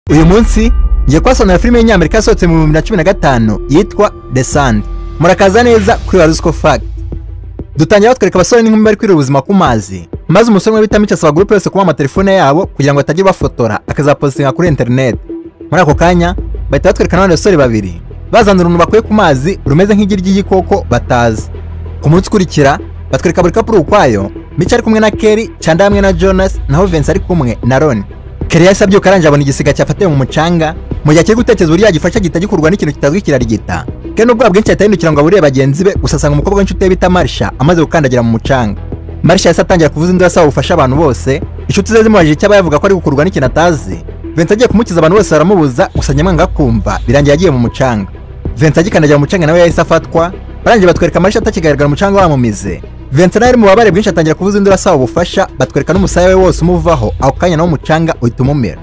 Uyu munsi ngiye kwasonera filime y'Amerika yasohotse mu 2015 yitwa The Sand. Murakaza neza kuri Waruzko Fact. Dutangira batwereka abasore n'inkumi bari kwirira ubuzima ku mazi. Maze umusore umwe bita Mico asaba groupe yose kuba amatelefone yabo kugira ngo atajye bafotora akazapostinga kuri internet. Muri ako kanya bahita batwereka n'abandi basore babiri bazana uruntu bakuye ku mazi rumeze nk'igi ry'igikoko batazi. Ku munsi ukurikira batwereka buri couple ukwayo, Mico ari kumwe na Kelly, Chanda hamwe na Jonas, naho Vince ari kumwe na Ron. Kelly yasabye ukaranje abona igisiga cyafatiwe mu mucanga mu gihe kiri gutekereza uburyo yagifasha gitagikurwa n'ikintu kitazwi kirarigita. Kelly nubwo bwinshi yatahindukira ngo abure bagenzi be gusasanga umukobwa w'inshuti ye bita Marsha amaze gukandagira mu mucanga. Marsha yasatangira kuvuza induru asaba ubufasha abantu bose, inshuti ze zimubajije icyo abayavuga ko ari gukurwa n'ikintu atazi. Vince agiye kumukiza abantu bose baramubuza gusa nyamwanga kumva birangiye yagiye mu mucanga. Vince agikandagira mu mucanga nawe yahise afatwa, barangije batwereka Marsha atakigaragara mu mucanga wamumize. Vince nawe mu babare bwinshi atangira kuvuza induru asaba ubufasha, batwereka n'umusaya we wose umuvaho aho kanya nawo mucanga uhita umumera.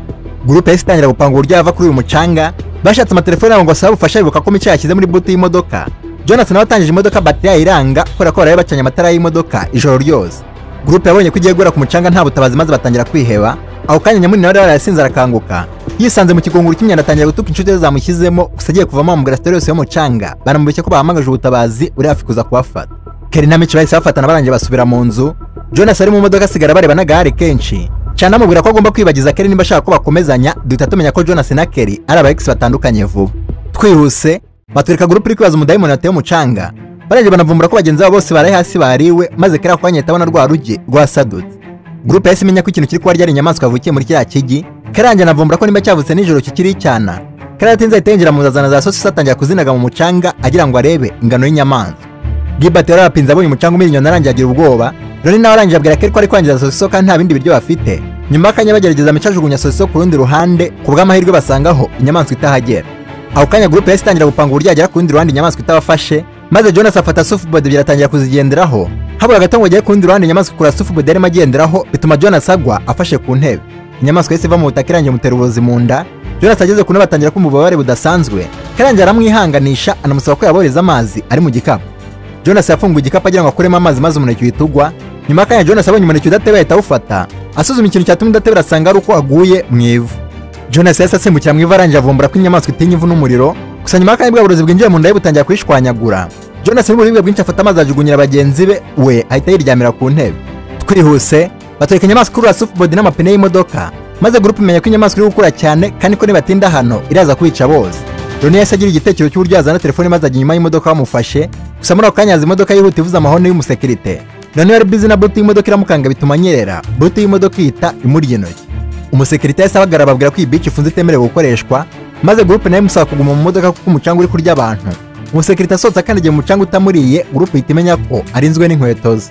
Groupe yahise itangira gupanga uburyo yava kuri uyu mucanga, bashatse amatelefone yabo ngo asaba ubufasha bibuka ko Mico yashyize muri buti y'imodoka. Jonas nawe atangije imodoka bateri yayiranga kubera ko baraye bacanye amatara y'imodoka ijoro ryose. Groupe yabonye ko igiye gura ku mucanga nta butabazi maze batangira kwiheba, aho kanya Nyamuni nawe yarasinze arakanguka. Yisanze mu kigunguru cy'imyanda atangira gutuka inshuti ze zamushyizemo, gusa agiye kuvamo amubwira story yose yo mucanga, baramubeshya ko bahamagaje ubutabazi uri hafi kuza kuhafata. Kelly na Mico bahise bafatana barangije basubira mu nzu. Jonas ari mu modoka asigara bareba n'agahari kenshi. Chanda amubwira ko agomba kwibagiza Kelly nimba ashaka ko bakomezanya, duhita tumenya ko Jonas na Kelly ari aba ex batandukanye vuba. Twihuse batwereka groupe iri kwibaza umudayimoni wateye umucanga, barangije banavumbura ko bagenzi babo bose baraye hasi bariwe, maze Kelly ako kanya abona rwa rugi rwasadutse. Groupe yahise imenya ko ikintu kiri kuba ryari inyamaswa yavukiye muri kiriya kigi. Kelly arangije anavumbura ko nimba cyavutse nijoro kikiri icyana. Kelly atinze ahita mu zazana za sosi atangira kuzinaga mu mucanga agira ngo arebe ingano y'inyamaswa. Gilbert yarapinze abonye umucanga umirinyoni arangiye agira ubwoba. Ronnie nawe arangije abwira Kelly ko ari kwangiza sosiso kandi nta bindi biryo bafite. Nyuma akanya bagerageza Mico ajugunya sosiso ku rundi ruhande, ku bw'amahirwe basangaho inyamaswa itahagera. Aho kanya groupe yahise itangira gupanga uburyo yagera ku rundi ruhande inyamaswa itabafashe, maze Jonas afata surfboard biratangira kuzigenderaho. Habura gato ngo agere ku rundi ruhande inyamaswa ikura surfboard yarimo agenderaho, bituma Jonas agwa afashe ku ntebe. Inyamaswa yahise iva mu butaka irangiye mutera uburozi mu nda. Jonas ageze ku ntebe atangira kumva ububabare budasanzwe. Kelly aramwihanganisha anamusaba ko yaboreza amazi ari mu gikapu. Jonas yafunguye igikapu agira ngo akuremo amazi maze umuneke uhitugwa. Nyuma akanya Jonas abonye umuneke udatebe ahita awufata, asuzuma ikintu cyatumye udatebe asanga ari uko aguye mu ivu. Jonas yahise asimbukira mu ivu arangije avumbura ko inyamaswa itinya ivu n'umuriro, gusa nyuma akanya bwa burozi bwinjiye mu nda ye butangira kwishwanyagura. Jonas mu buribwe bwinshi afata amazi ajugunyira bagenzi be, we ahita yiryamira ku ntebe. Twihuse batwereka inyamaswa ikurura surfboard n'amapine y'imodoka, maze groupe imenya ko inyamaswa iri gukura cyane kandi ko nibatinda hano iraza kwica bose. Ronnie yahise agira igitekerezo cy'uburyo yazana telefone maze ajya inyuma y'imodoka bamufashe, gusa muri ako kanya yaza imodoka yihuta ivuza amahoni y'umusekirite. Ronnie yari busy na buti y'imodoka iramukanga bituma anyerera, buti y'imodoka ihita imurya intoki. Umusekirite yahise abagarara ababwira ko iyi beach ifunze itemerewe gukoreshwa, maze groupe nayo imusaba kuguma mu modoka kuko umucanga uri kurya abantu. Umusekirite asohotse akandagiye mu mucanga utamuriye, groupe ihita imenya ko arinzwe n'inkweto ze.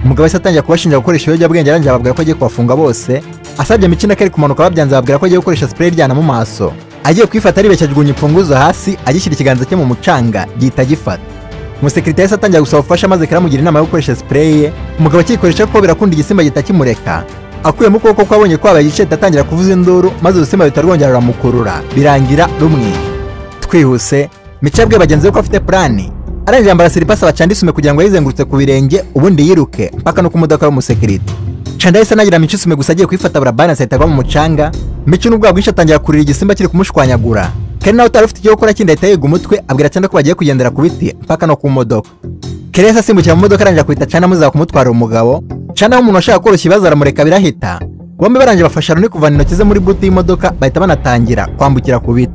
Umugabo yahise atangira kubashinja gukoresha ibiyobyabwenge arangije ababwira ko agiye kubafunga bose, asabye Mico na Kelly kumanuka babyanze babwira ko agiye gukoresha spray iryana mu maso. Agiye kwifata aribeshya ajugunya imfunguzo hasi, agishyira ikiganza cye mu mucanga gihita gifata. Umusekirite yahise atangira gusaba ubufasha maze Kelly amugira inama yo gukoresha spray ye. Umugabo akikoresha ko birakunda igisimba gihita kimureka. Akuyemo ukuboko ko abonye ko abaye igiceta atangira kuvuza induru, maze urusimba ruhita rwongera ruramukurura birangira rumwe. Twihuse Mico yabwiye bagenzi be ko afite plani, arangije yambara siripasi abacanda isume kugira ngo yizengurutse ku birenge ubundi yiruke mpaka no ku modoka y'umusekirite. Chanda yahise anagira Mico isume gusa agiye kwifata burabalance ahita agwa mu mucanga. Mico n'ubwo bwinshi atangira kurira igisimba kiri kumushwanyagura. Kelly nawe utari ufite icyo gukora kindi ahita yiga umutwe abwira Chanda ko bagiye kugendera ku biti mpaka no ku modoka. Kelly yahise asimbukira mu modoka arangije kwita Chanda amuzaba kumutwara umugabo. Chanda nk'umuntu washaka koroshya ibibazo aramureka birahita. Bombi barangije bafasha Ronnie kuvana intoki ze muri buti y'imodoka bahita banatangira kwambukira ku biti.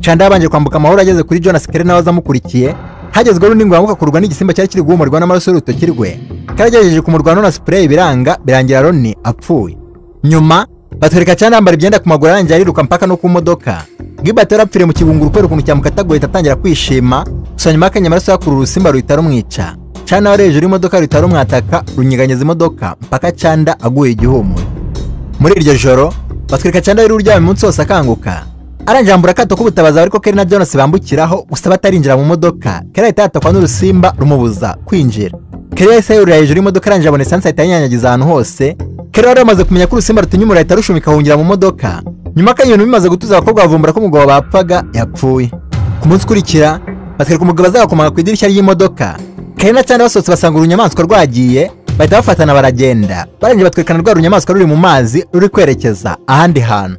Chanda yabanje kwambuka amahoro ageze kuri Jonas, Kelly nawe azamukurikiye. Hagezweho Ronnie ngo yambuka kurwa n'igisimba cyari kiri guhumurwa n'amaraso y'urutoki rwe. Kelly agerageje kumurwana na spray biranga birangira Ronnie apfuye. Nyuma batwereka Chanda yambara ibyenda ku maguru arangije ariruka mpaka no ku modoka. Gilbert yarapfiriye mu kigunguru kubera ukuntu cyamukatagoye atangira kwishima, gusa nyuma akanya amaraso yakuru urusimba ruhita rumwica. Chanda wari hejuru y'imodoka ruhita rumwataka runyeganyeza imodoka mpaka Chanda aguye igihumure. Muri iryo joro batwereka Chanda yari uryamye umunsi wose akanguka, arangije ambura akato k'ubutabazi ariko Kelly na Jonas bambukiraho gusa batarinjira mu modoka. Kelly ahita yatakwa n'urusimba rumubuza kwinjira. Kelly yahise yurira hejuru y'imodoka arangije abona esanse ahita yanyanyagiza ahantu hose. Kelly wari amaze kumenya ko urusimba rutinyumura ahita rushumika ahungira mu modoka. Nyuma akanya ibintu bimaze gutuza abakobwa bavumbura ko umugabo bapfaga yapfuye. Ku munsi ukurikira batwereka umugabo azakomanga ku idirishya ry'imodoka. Kelly na Chanda basohotse basanga urunyamaswa rwagiye, bahita bafatana baragenda. Barangije batwerekana rwa runyamaswa ruri mu mazi ruri kwerekeza ahandi hantu.